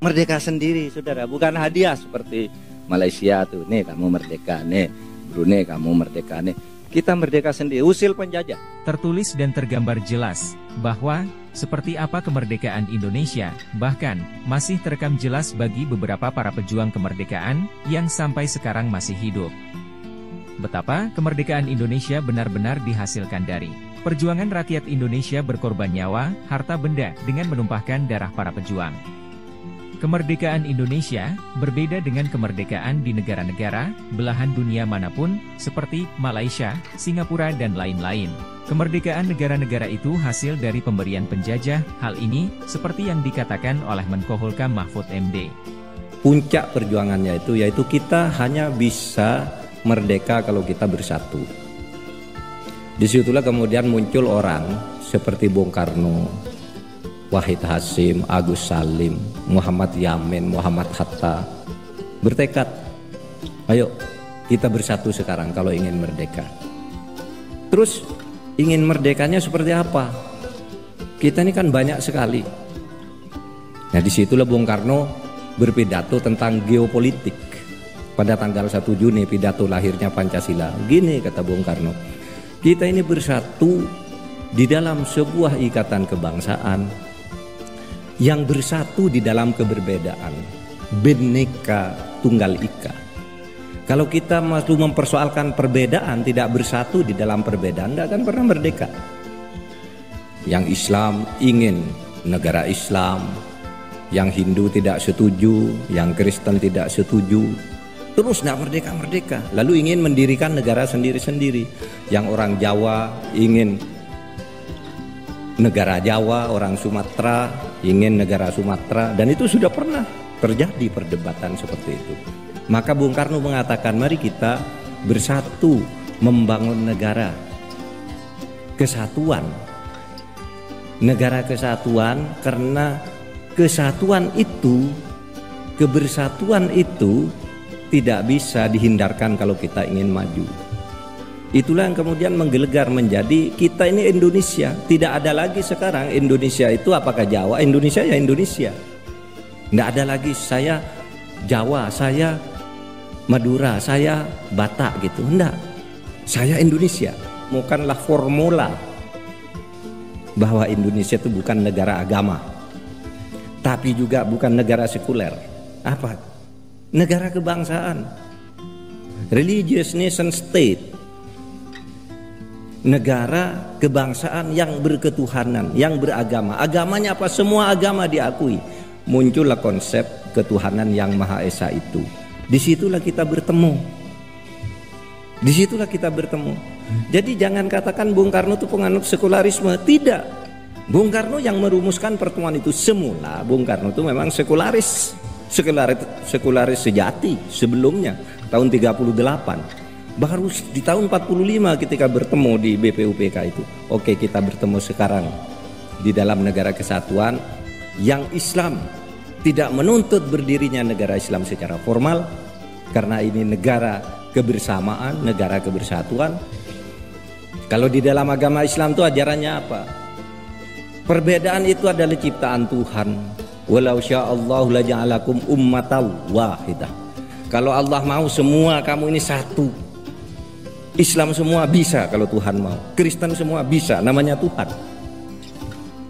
merdeka sendiri, saudara. Bukan hadiah seperti Malaysia tuh, nih kamu merdeka, nih Brunei kamu merdeka, nih kita merdeka sendiri, usil penjajah. Tertulis dan tergambar jelas bahwa seperti apa kemerdekaan Indonesia, bahkan masih terekam jelas bagi beberapa para pejuang kemerdekaan yang sampai sekarang masih hidup. Betapa kemerdekaan Indonesia benar-benar dihasilkan dari perjuangan rakyat Indonesia berkorban nyawa, harta benda dengan menumpahkan darah para pejuang. Kemerdekaan Indonesia berbeda dengan kemerdekaan di negara-negara belahan dunia manapun seperti Malaysia, Singapura dan lain-lain. Kemerdekaan negara-negara itu hasil dari pemberian penjajah. Hal ini seperti yang dikatakan oleh Menko Polhukam Mahfud MD. Puncak perjuangannya itu yaitu kita hanya bisa merdeka kalau kita bersatu. Disitulah kemudian muncul orang seperti Bung Karno, Wahid Hasim, Agus Salim, Muhammad Yamin, Muhammad Hatta bertekad, ayo kita bersatu sekarang kalau ingin merdeka. Terus ingin merdekanya seperti apa? Kita ini kan banyak sekali. Nah disitulah Bung Karno berpidato tentang geopolitik pada tanggal 1 Juni, pidato lahirnya Pancasila. Gini kata Bung Karno, kita ini bersatu di dalam sebuah ikatan kebangsaan yang bersatu di dalam keberbedaan, Bhinneka Tunggal Ika. Kalau kita masih mempersoalkan perbedaan, tidak bersatu di dalam perbedaan, tidak akan pernah merdeka. Yang Islam ingin negara Islam, yang Hindu tidak setuju, yang Kristen tidak setuju, terus tidak merdeka-merdeka. Lalu ingin mendirikan negara sendiri-sendiri. Yang orang Jawa ingin negara Jawa, orang Sumatera ingin negara Sumatera, dan itu sudah pernah terjadi perdebatan seperti itu. Maka Bung Karno mengatakan, mari kita bersatu membangun negara kesatuan. Negara kesatuan karena kesatuan itu, kebersatuan itu tidak bisa dihindarkan kalau kita ingin maju. Itulah yang kemudian menggelegar menjadi kita ini Indonesia. Tidak ada lagi sekarang Indonesia itu apakah Jawa, Indonesia ya Indonesia. Tidak ada lagi saya Jawa, saya Madura, saya Batak gitu. Enggak, saya Indonesia. Bukanlah formula bahwa Indonesia itu bukan negara agama, tapi juga bukan negara sekuler. Apa? Negara kebangsaan, religious nation state. Negara kebangsaan yang berketuhanan, yang beragama. Agamanya apa? Semua agama diakui. Muncullah konsep ketuhanan yang Maha Esa itu. Disitulah kita bertemu. Disitulah kita bertemu. Jadi jangan katakan Bung Karno itu penganut sekularisme. Tidak. Bung Karno yang merumuskan pertemuan itu. Semula Bung Karno itu memang sekularis sejati sebelumnya tahun 38. Baru di tahun 45 ketika bertemu di BPUPK itu, oke kita bertemu sekarang di dalam negara kesatuan yang Islam tidak menuntut berdirinya negara Islam secara formal, karena ini negara kebersamaan, negara kebersatuan. Kalau di dalam agama Islam itu ajarannya apa? Perbedaan itu adalah ciptaan Tuhan. Walau sya'allahu laja'alakum ummatan wahidah. Kalau Allah mau semua kamu ini satu. Islam semua bisa kalau Tuhan mau. Kristen semua bisa, namanya Tuhan.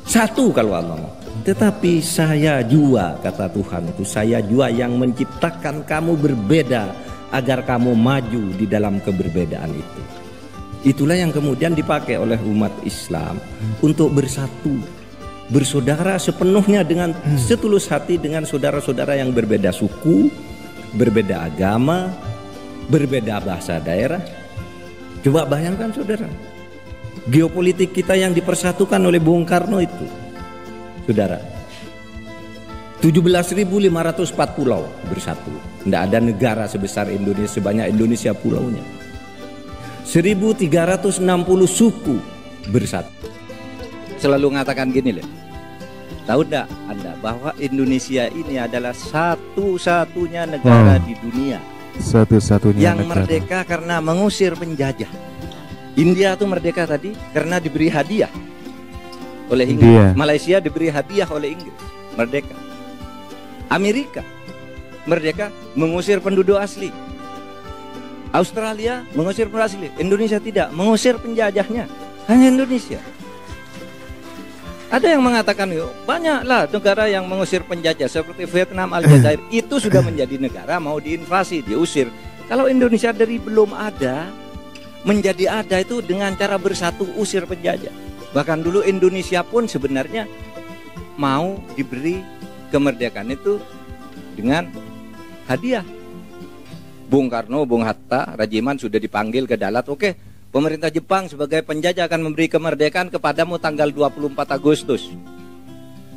Satu kalau Allah mau. Tetapi saya jua, kata Tuhan itu, saya jua yang menciptakan kamu berbeda agar kamu maju di dalam keberbedaan itu. Itulah yang kemudian dipakai oleh umat Islam untuk bersatu, bersaudara sepenuhnya dengan setulus hati dengan saudara-saudara yang berbeda suku, berbeda agama, berbeda bahasa daerah. Coba bayangkan saudara, geopolitik kita yang dipersatukan oleh Bung Karno itu, saudara, 17.504 pulau bersatu. Tidak ada negara sebesar Indonesia, sebanyak Indonesia pulaunya. 1.360 suku bersatu. Selalu mengatakan gini loh, tahu tidak Anda bahwa Indonesia ini adalah satu-satunya negara di dunia satu-satunya yang negara merdeka karena mengusir penjajah. India tuh merdeka tadi karena diberi hadiah oleh Inggris. Malaysia diberi hadiah oleh Inggris, merdeka. Amerika merdeka mengusir penduduk asli. Australia mengusir penduduk asli. Indonesia tidak, mengusir penjajahnya. Hanya Indonesia. Ada yang mengatakan, yuk, banyaklah negara yang mengusir penjajah seperti Vietnam, Aljazair. Itu sudah menjadi negara mau diinvasi, diusir. Kalau Indonesia dari belum ada menjadi ada itu dengan cara bersatu usir penjajah. Bahkan dulu Indonesia pun sebenarnya mau diberi kemerdekaan itu dengan hadiah. Bung Karno, Bung Hatta, Rajiman sudah dipanggil ke Dalat. Oke, pemerintah Jepang sebagai penjajah akan memberi kemerdekaan kepadamu tanggal 24 Agustus.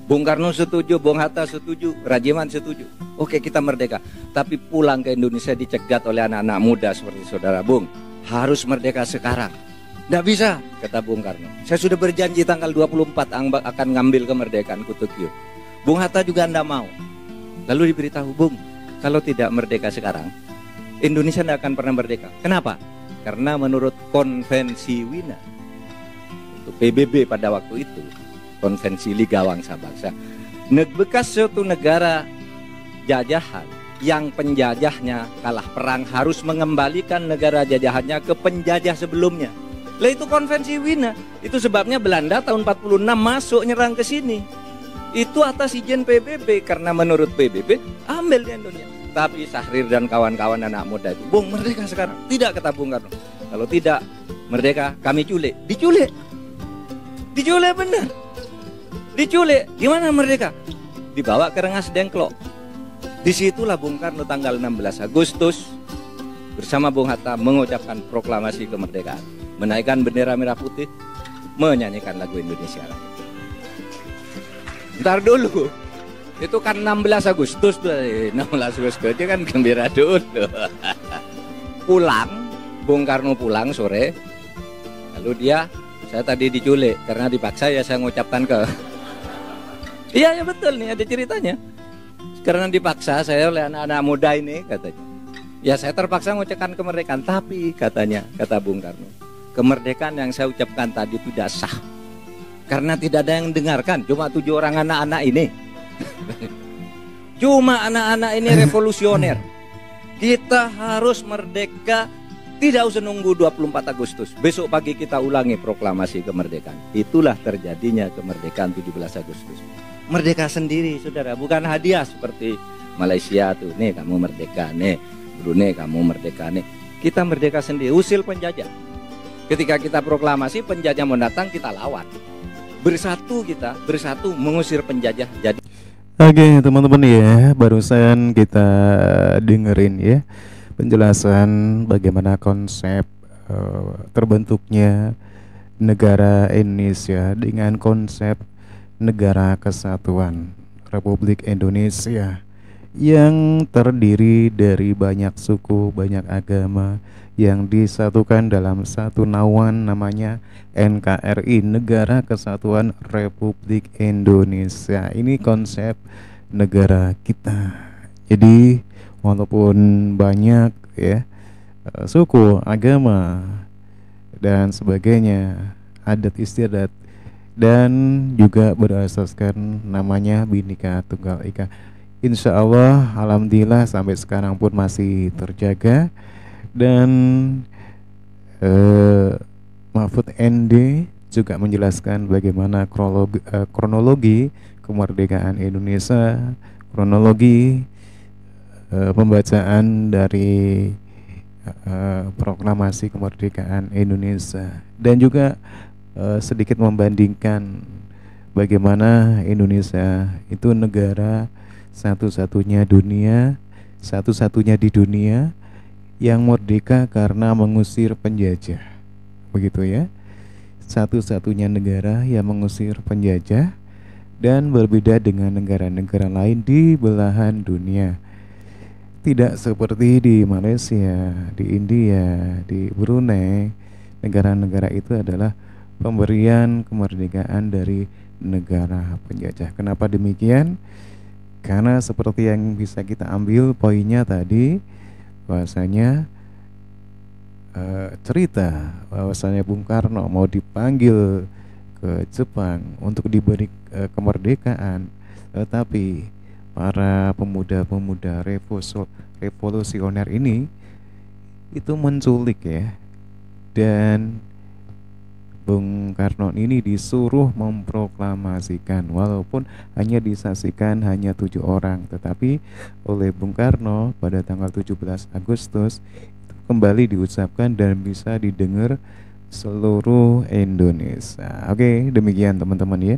Bung Karno setuju, Bung Hatta setuju, Rajiman setuju. Oke, kita merdeka. Tapi pulang ke Indonesia dicegat oleh anak-anak muda seperti saudara Bung. Harus merdeka sekarang. Nggak bisa, kata Bung Karno. Saya sudah berjanji tanggal 24 akan ngambil kemerdekaan ke Tokyo. Bung Hatta juga nggak mau. Lalu diberitahu, Bung, kalau tidak merdeka sekarang, Indonesia tidak akan pernah merdeka. Kenapa? Karena menurut konvensi Wina, untuk PBB pada waktu itu, konvensi Liga Bangsa-Bangsa, bekas suatu negara jajahan yang penjajahnya kalah perang harus mengembalikan negara jajahannya ke penjajah sebelumnya. Lah itu konvensi Wina. Itu sebabnya Belanda tahun 46 masuk nyerang ke sini. Itu atas izin PBB, karena menurut PBB ambil di Indonesia. Tapi Syahrir dan kawan-kawan anak muda itu, Bung, merdeka sekarang. Tidak, kata Bung Karno. Kalau tidak merdeka, kami culik. Diculik. Diculik benar. Diculik. Gimana merdeka? Dibawa ke Rengas Dengklok. Disitulah Bung Karno tanggal 16 Agustus bersama Bung Hatta mengucapkan proklamasi kemerdekaan, menaikkan bendera merah putih, menyanyikan lagu Indonesia Raya. Ntar dulu, itu kan 16 Agustus tuh, 16 Agustus itu kan gembira dulu. Pulang, Bung Karno pulang sore, lalu saya tadi diculik karena dipaksa ya saya mengucapkan ke. Iya ya betul nih, ada ceritanya. Karena dipaksa saya oleh anak-anak muda ini, katanya. Ya saya terpaksa mengucapkan kemerdekaan, tapi katanya, kata Bung Karno, kemerdekaan yang saya ucapkan tadi tidak sah. Karena tidak ada yang dengarkan, cuma 7 orang anak-anak ini. Cuma anak-anak ini revolusioner. Kita harus merdeka, tidak usah nunggu 24 Agustus. Besok pagi kita ulangi proklamasi kemerdekaan. Itulah terjadinya kemerdekaan 17 Agustus. Merdeka sendiri, saudara, bukan hadiah seperti Malaysia tuh. Nih kamu merdeka, nih Brunei kamu merdeka, nih. Kita merdeka sendiri, usil penjajah. Ketika kita proklamasi, penjajah mau datang, kita lawan. Bersatu kita, bersatu mengusir penjajah. Jadi oke teman-teman ya, barusan kita dengerin ya penjelasan bagaimana konsep terbentuknya negara Indonesia dengan konsep negara kesatuan Republik Indonesia yang terdiri dari banyak suku, banyak agama yang disatukan dalam satu naungan namanya NKRI, Negara Kesatuan Republik Indonesia. Ini konsep negara kita. Jadi walaupun banyak ya suku, agama dan sebagainya, adat istiadat, dan juga berasaskan namanya Bhinneka Tunggal Ika. Insya Allah, alhamdulillah sampai sekarang pun masih terjaga. Dan Mahfud ND juga menjelaskan bagaimana kronologi kemerdekaan Indonesia, kronologi pembacaan dari proklamasi kemerdekaan Indonesia, dan juga sedikit membandingkan bagaimana Indonesia itu negara satu-satunya di dunia yang merdeka karena mengusir penjajah, begitu ya, satu-satunya negara yang mengusir penjajah dan berbeda dengan negara-negara lain di belahan dunia. Tidak seperti di Malaysia, di India, di Brunei. Negara-negara itu adalah pemberian kemerdekaan dari negara penjajah. Kenapa demikian? Karena seperti yang bisa kita ambil poinnya tadi, bahwasanya cerita bahwasanya Bung Karno mau dipanggil ke Jepang untuk diberi kemerdekaan, tetapi para pemuda-pemuda revolusioner ini itu menculik ya, dan Bung Karno ini disuruh memproklamasikan, walaupun hanya disaksikan hanya 7 orang, tetapi oleh Bung Karno pada tanggal 17 Agustus itu kembali diucapkan dan bisa didengar seluruh Indonesia. Oke, demikian teman-teman ya,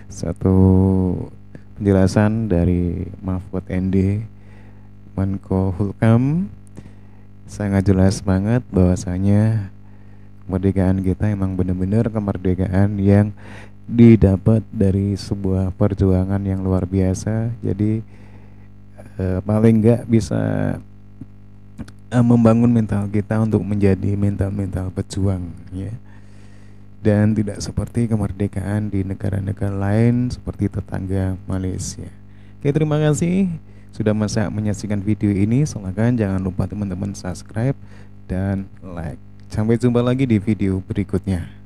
satu penjelasan dari Mahfud MD Menko Hulkam. Sangat jelas banget bahwasanya kemerdekaan kita emang benar-benar kemerdekaan yang didapat dari sebuah perjuangan yang luar biasa. Jadi paling nggak bisa membangun mental kita untuk menjadi mental pejuang ya, dan tidak seperti kemerdekaan di negara-negara lain seperti tetangga Malaysia. Oke, terima kasih sudah menyaksikan video ini. Silakan jangan lupa teman-teman subscribe dan like. Sampai jumpa lagi di video berikutnya.